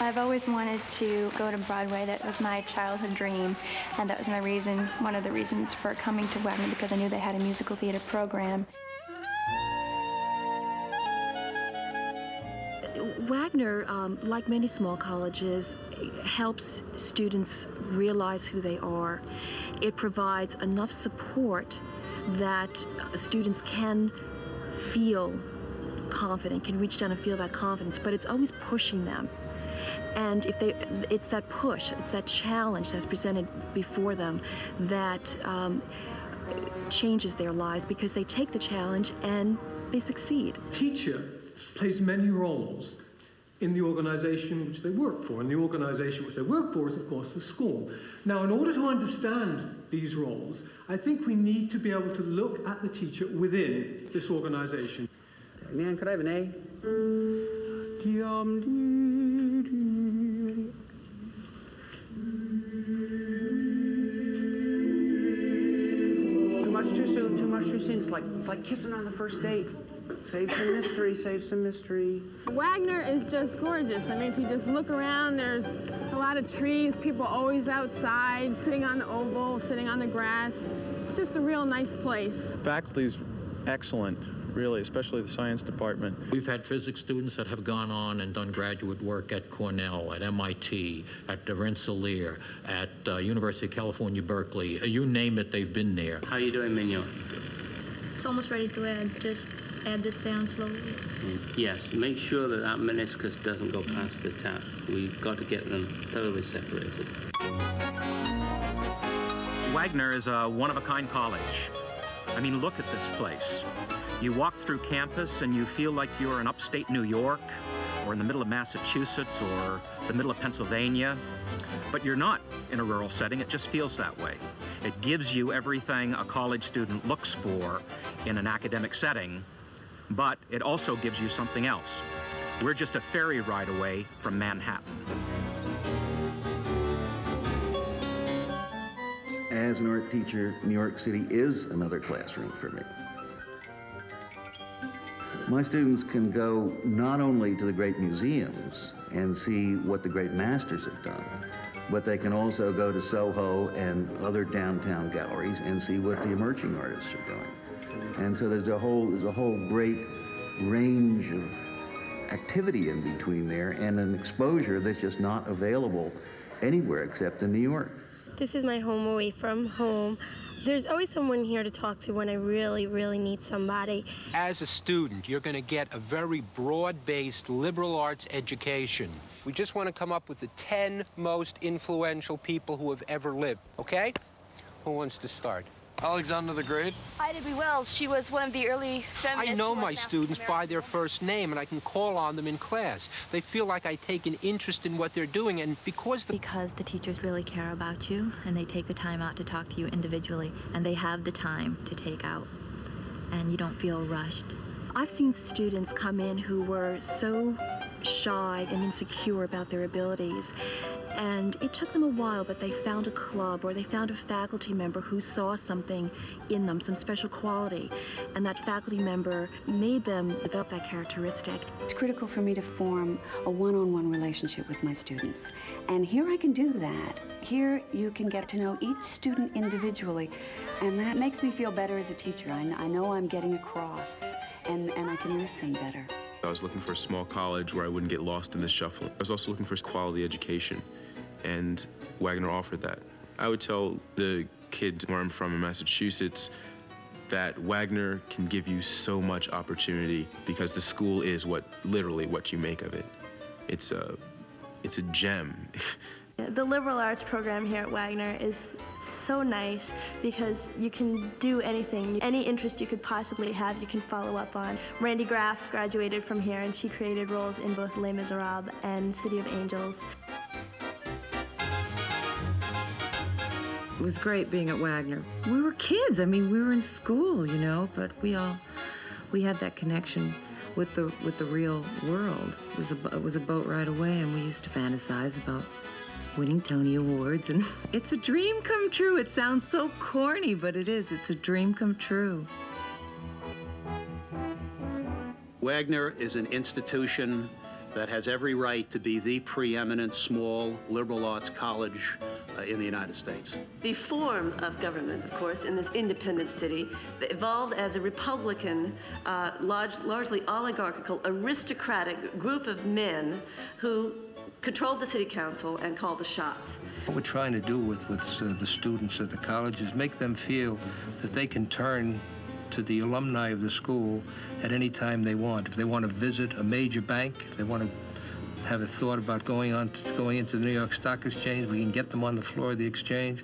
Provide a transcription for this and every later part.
I've always wanted to go to Broadway. That was my childhood dream, and that was my reason, one of the reasons for coming to Wagner, because I knew they had a musical theater program. Wagner, like many small colleges, helps students realize who they are. It provides enough support that students can feel confident, can reach down and feel that confidence, but it's always pushing them. And it's that push, it's that challenge that's presented before them that changes their lives, because they take the challenge and they succeed. Teacher plays many roles in the organization which they work for, and the organization which they work for is, of course, the school. Now, in order to understand these roles, I think we need to be able to look at the teacher within this organization. Man, could I have an A? Too much too soon, too much too soon. It's like kissing on the first date. Save some mystery, save some mystery. Wagner is just gorgeous. I mean, if you just look around, there's a lot of trees, people always outside, sitting on the oval, sitting on the grass. It's just a real nice place. Faculty's excellent, really, especially the science department. We've had physics students that have gone on and done graduate work at Cornell, at MIT, at Rensselaer, at University of California, Berkeley. You name it, they've been there. How you doing, Mignon? It's almost ready to add. Just add this down slowly. Yes, make sure that that meniscus doesn't go past the tap. We've got to get them thoroughly separated. Wagner is a one-of-a-kind college. I mean, look at this place. You walk through campus and you feel like you're in upstate New York, or in the middle of Massachusetts, or the middle of Pennsylvania. But you're not in a rural setting, it just feels that way. It gives you everything a college student looks for in an academic setting, but it also gives you something else. We're just a ferry ride away from Manhattan. As an art teacher, New York City is another classroom for me. My students can go not only to the great museums and see what the great masters have done, but they can also go to Soho and other downtown galleries and see what the emerging artists are doing. And so there's a whole great range of activity in between there, and an exposure that's just not available anywhere except in New York. This is my home away from home. There's always someone here to talk to when I really, really need somebody. As a student, you're going to get a very broad-based liberal arts education. We just want to come up with the 10 most influential people who have ever lived, okay? Who wants to start? Alexander the Great. Ida B. Wells, she was one of the early feminists. I know my students by their first name, and I can call on them in class. They feel like I take an interest in what they're doing, and because the teachers really care about you, and they take the time out to talk to you individually, and they have the time to take out, and you don't feel rushed. I've seen students come in who were so shy and insecure about their abilities, and it took them a while, but they found a club or they found a faculty member who saw something in them, some special quality, and that faculty member made them develop that characteristic. It's critical for me to form a one-on-one relationship with my students, and here I can do that. Here you can get to know each student individually, and that makes me feel better as a teacher. I know I'm getting across, and I can listen better. I was looking for a small college where I wouldn't get lost in the shuffle. I was also looking for quality education, and Wagner offered that. I would tell the kids where I'm from in Massachusetts that Wagner can give you so much opportunity because the school is literally what you make of it. It's a gem. The liberal arts program here at Wagner is so nice because you can do anything. Any interest you could possibly have, you can follow up on. Randy Graff graduated from here, and she created roles in both Les Miserables and City of Angels. It was great being at Wagner. We were kids. I mean, we were in school, you know, but we had that connection with the real world. It was a boat ride away, and we used to fantasize about winning Tony Awards, and it's a dream come true. It sounds so corny, but it is. It's a dream come true. Wagner is an institution that has every right to be the preeminent small liberal arts college in the United States. The form of government, of course, in this independent city that evolved as a Republican, largely oligarchical, aristocratic group of men who controlled the city council and called the shots. What we're trying to do with the students at the college is make them feel that they can turn to the alumni of the school at any time they want. If they want to visit a major bank, if they want to have a thought about going into the New York Stock Exchange, we can get them on the floor of the exchange.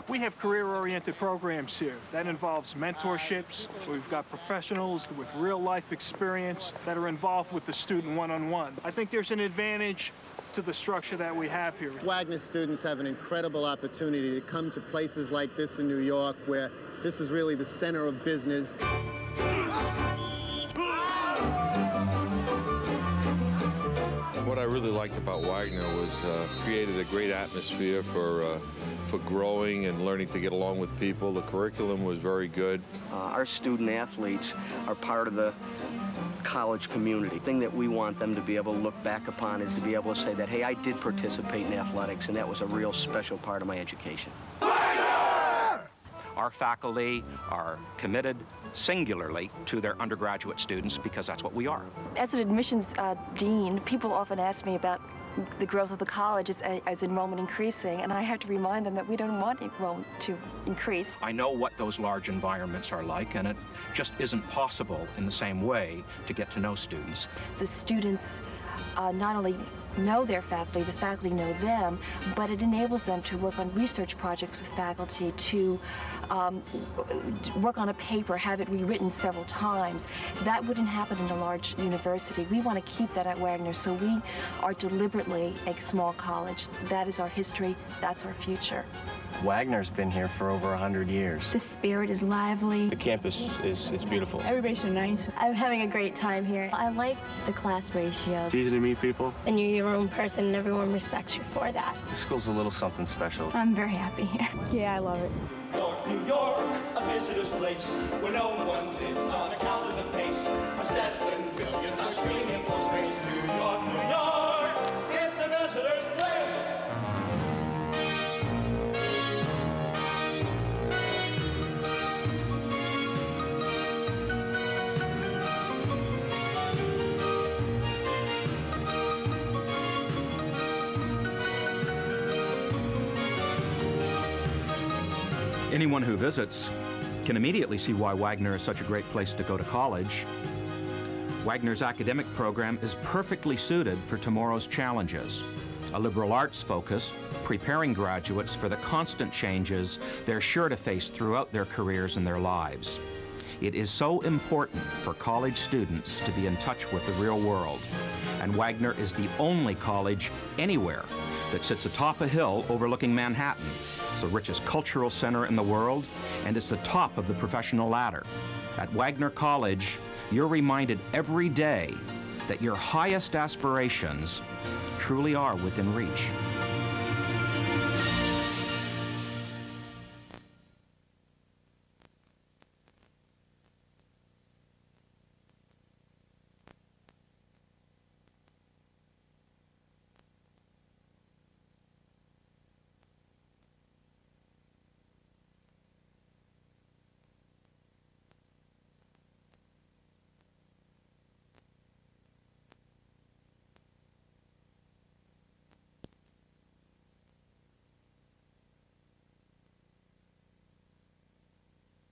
We have career-oriented programs here. That involves mentorships. We've got professionals with real-life experience that are involved with the student one-on-one. I think there's an advantage to the structure that we have here. Wagner students have an incredible opportunity to come to places like this in New York, where this is really the center of business. What I really liked about Wagner was created a great atmosphere for growing and learning to get along with people. The curriculum was very good. Our student athletes are part of the college community. The thing that we want them to be able to look back upon is to be able to say that, hey, I did participate in athletics, and that was a real special part of my education. Our faculty are committed singularly to their undergraduate students because that's what we are. As an admissions dean, people often ask me about the growth of the college as enrollment increasing, and I have to remind them that we don't want enrollment to increase. I know what those large environments are like, and it just isn't possible in the same way to get to know students. The students not only know their faculty, the faculty know them, but it enables them to work on research projects with faculty, to work on a paper, have it rewritten several times. That wouldn't happen in a large university. We want to keep that at Wagner, so we are deliberately a small college. That is our history, that's our future. Wagner's been here for over 100 years. The spirit is lively. The campus it's beautiful. Everybody's so nice. I'm having a great time here. I like the class ratio. It's easy to meet people. And you're your own person, and everyone respects you for that. The school's a little something special. I'm very happy here. Yeah, I love it. New York, a visitor's place where no one lives on account of the pace. 7 billion are screaming for space. New York, it's a visitor's place. Anyone who visits can immediately see why Wagner is such a great place to go to college. Wagner's academic program is perfectly suited for tomorrow's challenges. A liberal arts focus, preparing graduates for the constant changes they're sure to face throughout their careers and their lives. It is so important for college students to be in touch with the real world, and Wagner is the only college anywhere that sits atop a hill overlooking Manhattan. It's the richest cultural center in the world, and it's the top of the professional ladder. At Wagner College, you're reminded every day that your highest aspirations truly are within reach.